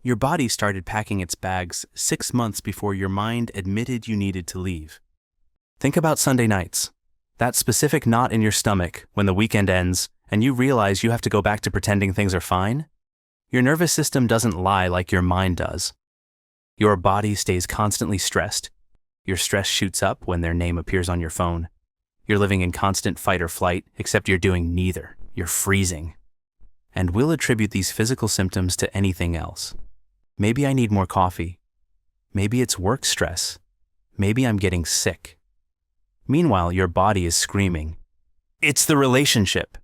Your body started packing its bags 6 months before your mind admitted you needed to leave. Think about Sunday nights. That specific knot in your stomach when the weekend ends and you realize you have to go back to pretending things are fine. Your nervous system doesn't lie like your mind does. Your body stays constantly stressed. Your stress shoots up when their name appears on your phone. You're living in constant fight or flight, except you're doing neither. You're freezing. And we'll attribute these physical symptoms to anything else. Maybe I need more coffee. Maybe it's work stress. Maybe I'm getting sick. Meanwhile, your body is screaming, "It's the relationship,"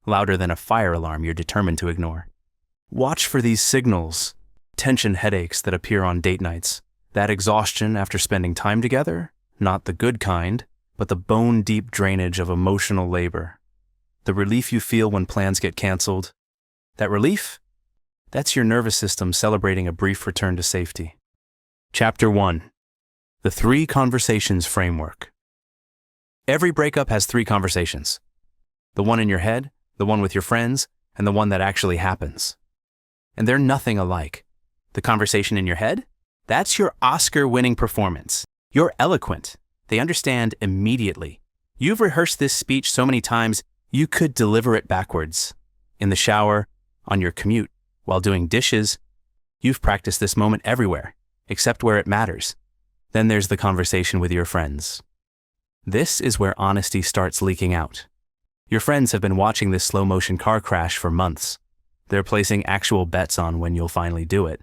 louder than a fire alarm you're determined to ignore. Watch for these signals. Tension headaches that appear on date nights. That exhaustion after spending time together, not the good kind, but the bone-deep drainage of emotional labor. The relief you feel when plans get canceled. That relief? That's your nervous system celebrating a brief return to safety. Chapter 1. The 3 Conversations Framework. Every breakup has 3 conversations. The one in your head, the one with your friends, and the one that actually happens. And they're nothing alike. The conversation in your head? That's your Oscar-winning performance. You're eloquent. They understand immediately. You've rehearsed this speech so many times, you could deliver it backwards. In the shower, on your commute, while doing dishes. You've practiced this moment everywhere, except where it matters. Then there's the conversation with your friends. This is where honesty starts leaking out. Your friends have been watching this slow-motion car crash for months. They're placing actual bets on when you'll finally do it.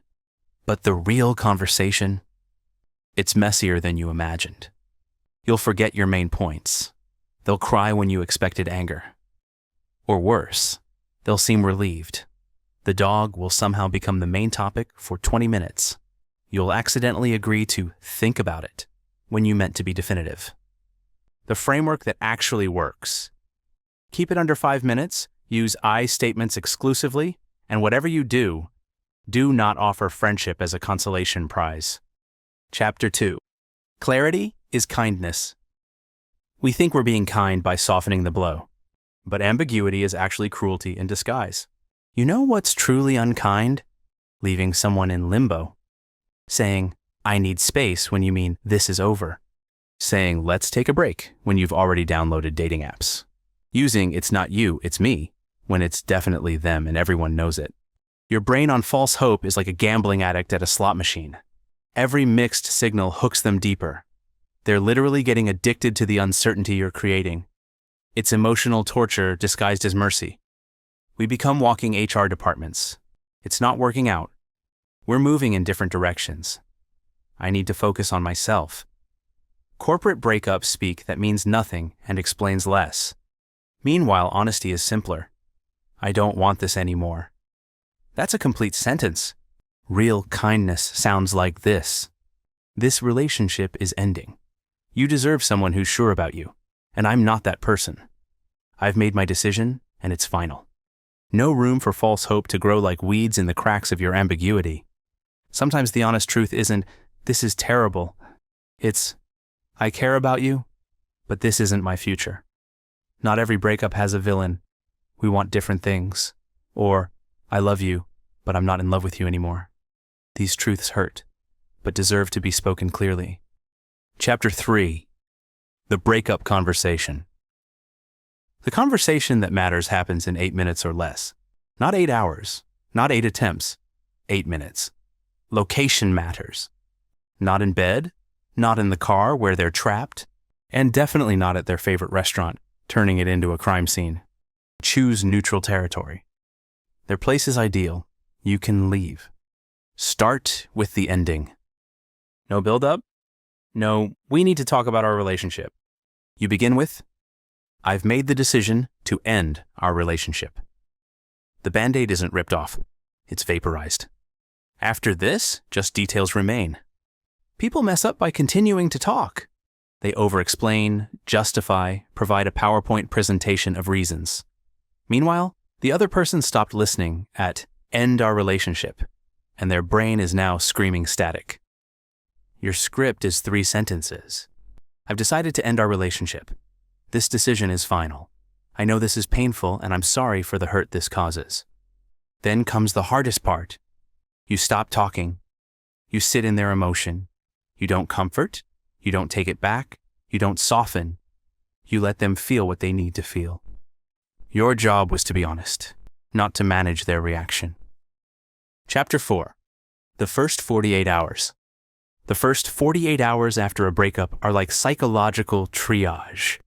But the real conversation? It's messier than you imagined. You'll forget your main points. They'll cry when you expected anger. Or worse, they'll seem relieved. The dog will somehow become the main topic for 20 minutes. You'll accidentally agree to think about it when you meant to be definitive. The framework that actually works. Keep it under 5 minutes, use I statements exclusively, and whatever you do not offer friendship as a consolation prize. Chapter 2. Clarity is kindness. We think we're being kind by softening the blow, but ambiguity is actually cruelty in disguise. You know what's truly unkind? Leaving someone in limbo. Saying, "I need space," when you mean this is over. Saying, "Let's take a break," when you've already downloaded dating apps. Using "it's not you, it's me," when it's definitely them and everyone knows it. Your brain on false hope is like a gambling addict at a slot machine. Every mixed signal hooks them deeper. They're literally getting addicted to the uncertainty you're creating. It's emotional torture disguised as mercy. We become walking HR departments. It's not working out. We're moving in different directions. I need to focus on myself. Corporate breakups speak that means nothing and explains less. Meanwhile, honesty is simpler. I don't want this anymore. That's a complete sentence. Real kindness sounds like this. This relationship is ending. You deserve someone who's sure about you, and I'm not that person. I've made my decision, and it's final. No room for false hope to grow like weeds in the cracks of your ambiguity. Sometimes the honest truth isn't, "This is terrible." It's, "I care about you, but this isn't my future." Not every breakup has a villain. We want different things. Or, "I love you, but I'm not in love with you anymore." These truths hurt, but deserve to be spoken clearly. Chapter 3. The Breakup Conversation. The conversation that matters happens in 8 minutes or less. Not 8 hours, not 8 attempts, 8 minutes. Location matters. Not in bed, not in the car where they're trapped, and definitely not at their favorite restaurant, turning it into a crime scene. Choose neutral territory. Their place is ideal. You can leave. Start with the ending. No build-up? No, we need to talk about our relationship. You begin with, "I've made the decision to end our relationship." The Band-Aid isn't ripped off. It's vaporized. After this, just details remain. People mess up by continuing to talk. They over-explain, justify, provide a PowerPoint presentation of reasons. Meanwhile, the other person stopped listening at "end our relationship," and their brain is now screaming static. Your script is 3 sentences. "I've decided to end our relationship. This decision is final. I know this is painful, and I'm sorry for the hurt this causes." Then comes the hardest part. You stop talking. You sit in their emotion. You don't comfort. You don't take it back. You don't soften. You let them feel what they need to feel. Your job was to be honest, not to manage their reaction. Chapter 4. The first 48 hours. The first 48 hours after a breakup are like psychological triage.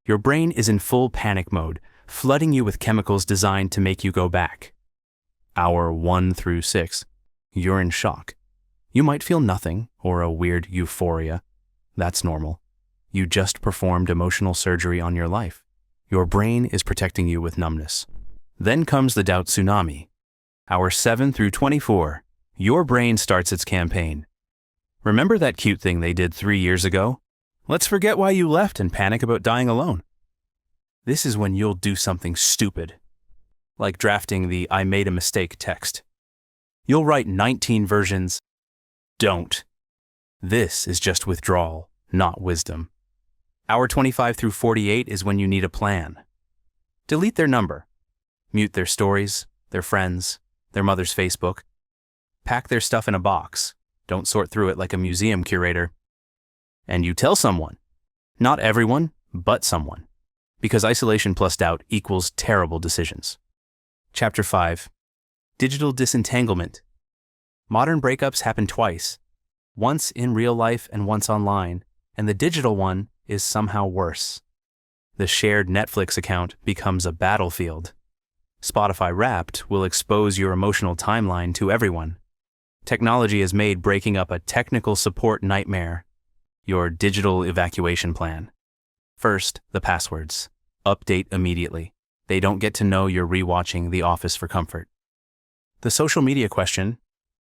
Your brain is in full panic mode, flooding you with chemicals designed to make you go back. Hour 1 through 6. You're in shock. You might feel nothing or a weird euphoria. That's normal. You just performed emotional surgery on your life. Your brain is protecting you with numbness. Then comes the doubt tsunami. Hour 7 through 24. Your brain starts its campaign. Remember that cute thing they did 3 years ago? Let's forget why you left and panic about dying alone. This is when you'll do something stupid, like drafting the "I made a mistake" text. You'll write 19 versions. Don't. This is just withdrawal, not wisdom. Hour 25 through 48 is when you need a plan. Delete their number. Mute their stories, their friends, their mother's Facebook. Pack their stuff in a box. Don't sort through it like a museum curator. And you tell someone. Not everyone, but someone. Because isolation plus doubt equals terrible decisions. Chapter 5. Digital disentanglement. Modern breakups happen twice. Once in real life and once online, and the digital one is somehow worse. The shared Netflix account becomes a battlefield. Spotify Wrapped will expose your emotional timeline to everyone. Technology has made breaking up a technical support nightmare. Your digital evacuation plan. First, the passwords. Update immediately. They don't get to know you're rewatching The Office for comfort. The social media question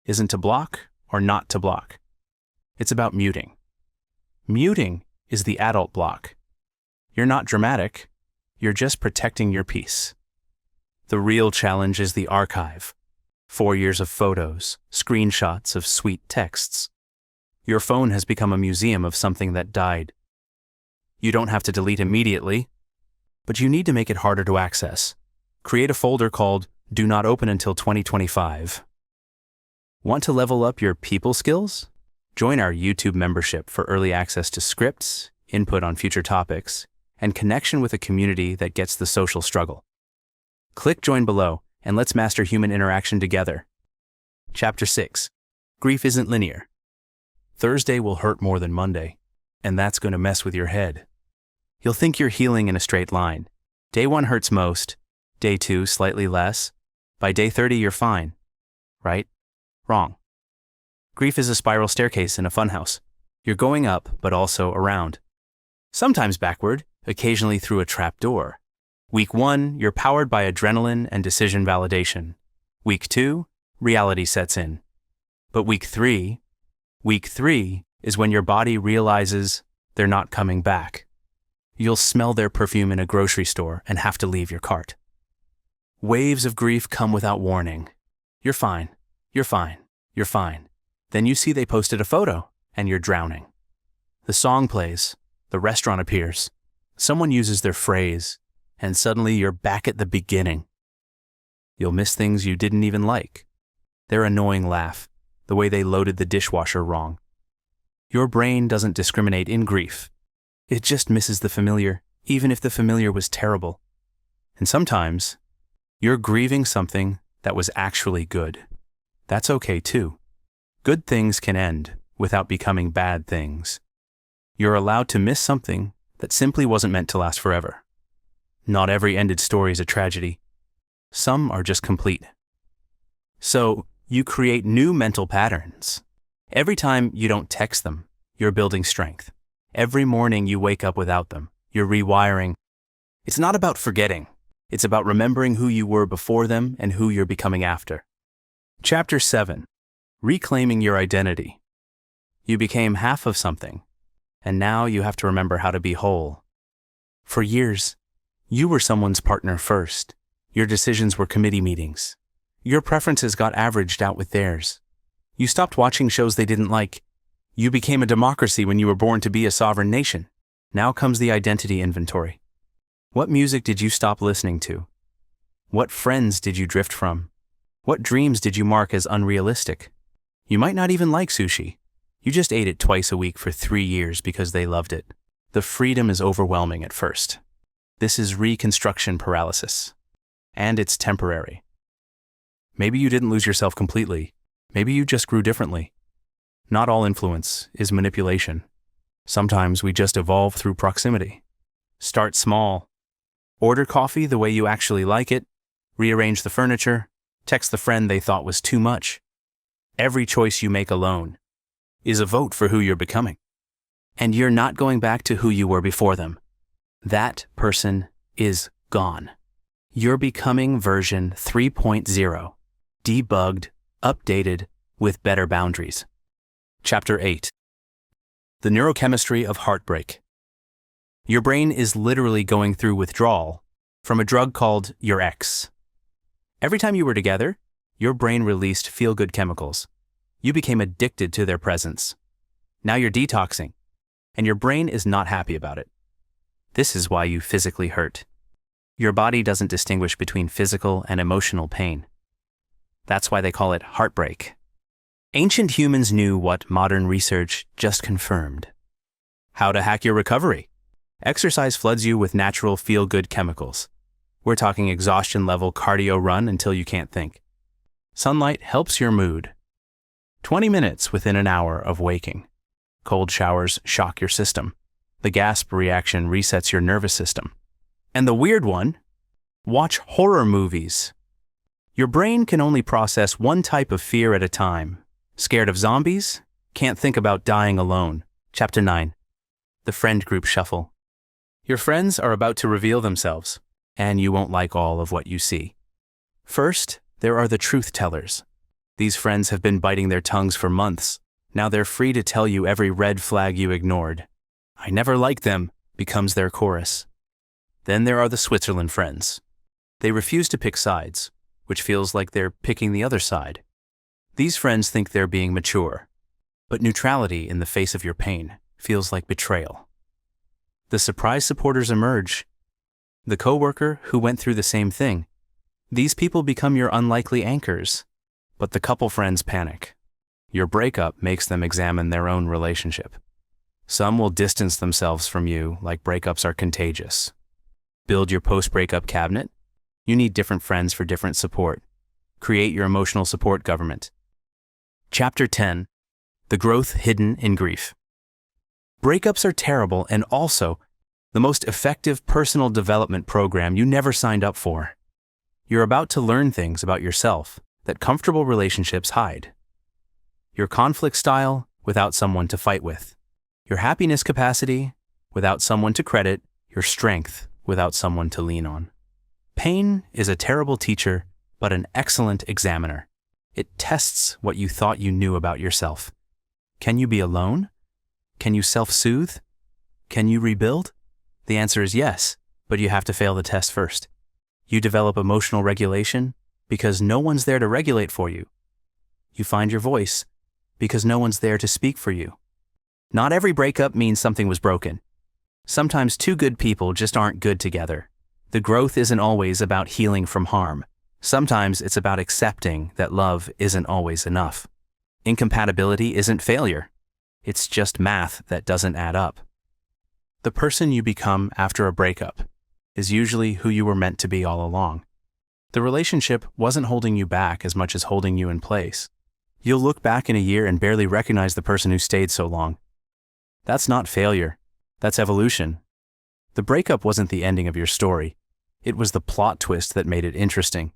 isn't to block or not to block. It's about muting. Muting is the adult block. You're not dramatic. You're just protecting your peace. The real challenge is the archive. 4 years of photos, screenshots of sweet texts. Your phone has become a museum of something that died. You don't have to delete immediately, but you need to make it harder to access. Create a folder called Do Not Open Until 2025. Want to level up your people skills? Join our YouTube membership for early access to scripts, input on future topics, and connection with a community that gets the social struggle. Click join below, and let's master human interaction together. Chapter 6. Grief isn't linear. Thursday will hurt more than Monday, and that's going to mess with your head. You'll think you're healing in a straight line. Day 1 hurts most, day 2 slightly less. By day 30 you're fine. Right? Wrong. Grief is a spiral staircase in a funhouse. You're going up, but also around. Sometimes backward, occasionally through a trap door. Week 1, you're powered by adrenaline and decision validation. Week 2, reality sets in. But week 3 is when your body realizes they're not coming back. You'll smell their perfume in a grocery store and have to leave your cart. Waves of grief come without warning. You're fine. You're fine. You're fine. Then you see they posted a photo, and you're drowning. The song plays. The restaurant appears. Someone uses their phrase, and suddenly you're back at the beginning. You'll miss things you didn't even like. Their annoying laugh, the way they loaded the dishwasher wrong. Your brain doesn't discriminate in grief. It just misses the familiar, even if the familiar was terrible. And sometimes, you're grieving something that was actually good. That's okay too. Good things can end without becoming bad things. You're allowed to miss something that simply wasn't meant to last forever. Not every ended story is a tragedy. Some are just complete. So, you create new mental patterns. Every time you don't text them, you're building strength. Every morning you wake up without them, you're rewiring. It's not about forgetting. It's about remembering who you were before them and who you're becoming after. Chapter 7. Reclaiming your identity. You became half of something, and now you have to remember how to be whole. For years, you were someone's partner first. Your decisions were committee meetings. Your preferences got averaged out with theirs. You stopped watching shows they didn't like. You became a democracy when you were born to be a sovereign nation. Now comes the identity inventory. What music did you stop listening to? What friends did you drift from? What dreams did you mark as unrealistic? You might not even like sushi. You just ate it twice a week for 3 years because they loved it. The freedom is overwhelming at first. This is reconstruction paralysis. And it's temporary. Maybe you didn't lose yourself completely. Maybe you just grew differently. Not all influence is manipulation. Sometimes we just evolve through proximity. Start small. Order coffee the way you actually like it. Rearrange the furniture. Text the friend they thought was too much. Every choice you make alone is a vote for who you're becoming. And you're not going back to who you were before them. That person is gone. You're becoming version 3.0, debugged, updated, with better boundaries. Chapter 8. The Neurochemistry of Heartbreak. Your brain is literally going through withdrawal from a drug called your ex. Every time you were together, your brain released feel-good chemicals. You became addicted to their presence. Now you're detoxing, and your brain is not happy about it. This is why you physically hurt. Your body doesn't distinguish between physical and emotional pain. That's why they call it heartbreak. Ancient humans knew what modern research just confirmed. How to hack your recovery. Exercise floods you with natural feel-good chemicals. We're talking exhaustion-level cardio run until you can't think. Sunlight helps your mood. 20 minutes within an hour of waking. Cold showers shock your system. The gasp reaction resets your nervous system. And the weird one, watch horror movies. Your brain can only process one type of fear at a time. Scared of zombies? Can't think about dying alone. Chapter 9. The Friend Group Shuffle. Your friends are about to reveal themselves, and you won't like all of what you see. First, there are the truth tellers. These friends have been biting their tongues for months. Now they're free to tell you every red flag you ignored. I never liked them becomes their chorus. Then there are the Switzerland friends. They refuse to pick sides, which feels like they're picking the other side. These friends think they're being mature, but neutrality in the face of your pain feels like betrayal. The surprise supporters emerge. The coworker who went through the same thing. These people become your unlikely anchors, but the couple friends panic. Your breakup makes them examine their own relationship. Some will distance themselves from you like breakups are contagious. Build your post-breakup cabinet. You need different friends for different support. Create your emotional support government. Chapter 10. The Growth Hidden in Grief. Breakups are terrible and also the most effective personal development program you never signed up for. You're about to learn things about yourself that comfortable relationships hide. Your conflict style without someone to fight with. Your happiness capacity without someone to credit. Your strength without someone to lean on. Pain is a terrible teacher, but an excellent examiner. It tests what you thought you knew about yourself. Can you be alone? Can you self-soothe? Can you rebuild? The answer is yes, but you have to fail the test first. You develop emotional regulation because no one's there to regulate for you. You find your voice because no one's there to speak for you. Not every breakup means something was broken. Sometimes two good people just aren't good together. The growth isn't always about healing from harm. Sometimes it's about accepting that love isn't always enough. Incompatibility isn't failure. It's just math that doesn't add up. The person you become after a breakup is usually who you were meant to be all along. The relationship wasn't holding you back as much as holding you in place. You'll look back in a year and barely recognize the person who stayed so long. That's not failure. That's evolution. The breakup wasn't the ending of your story. It was the plot twist that made it interesting.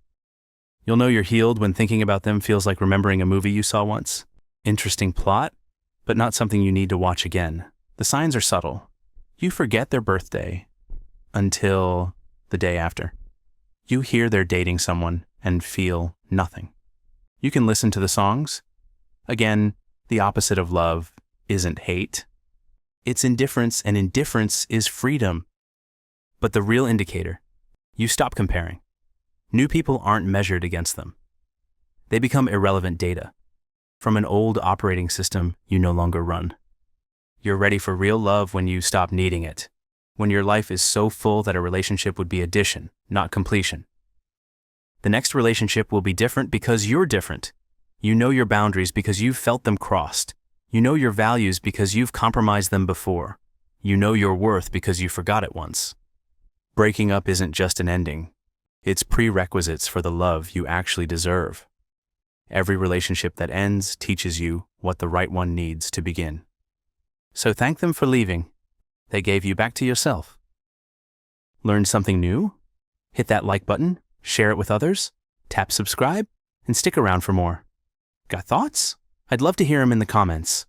You'll know you're healed when thinking about them feels like remembering a movie you saw once. Interesting plot, but not something you need to watch again. The signs are subtle. You forget their birthday until the day after. You hear they're dating someone and feel nothing. You can listen to the songs. Again, the opposite of love isn't hate. It's indifference, and indifference is freedom. But the real indicator, you stop comparing. New people aren't measured against them. They become irrelevant data from an old operating system you no longer run. You're ready for real love when you stop needing it, when your life is so full that a relationship would be addition, not completion. The next relationship will be different because you're different. You know your boundaries because you've felt them crossed. You know your values because you've compromised them before. You know your worth because you forgot it once. Breaking up isn't just an ending. It's prerequisites for the love you actually deserve. Every relationship that ends teaches you what the right one needs to begin. So thank them for leaving. They gave you back to yourself. Learned something new? Hit that like button, share it with others, tap subscribe, and stick around for more. Got thoughts? I'd love to hear them in the comments.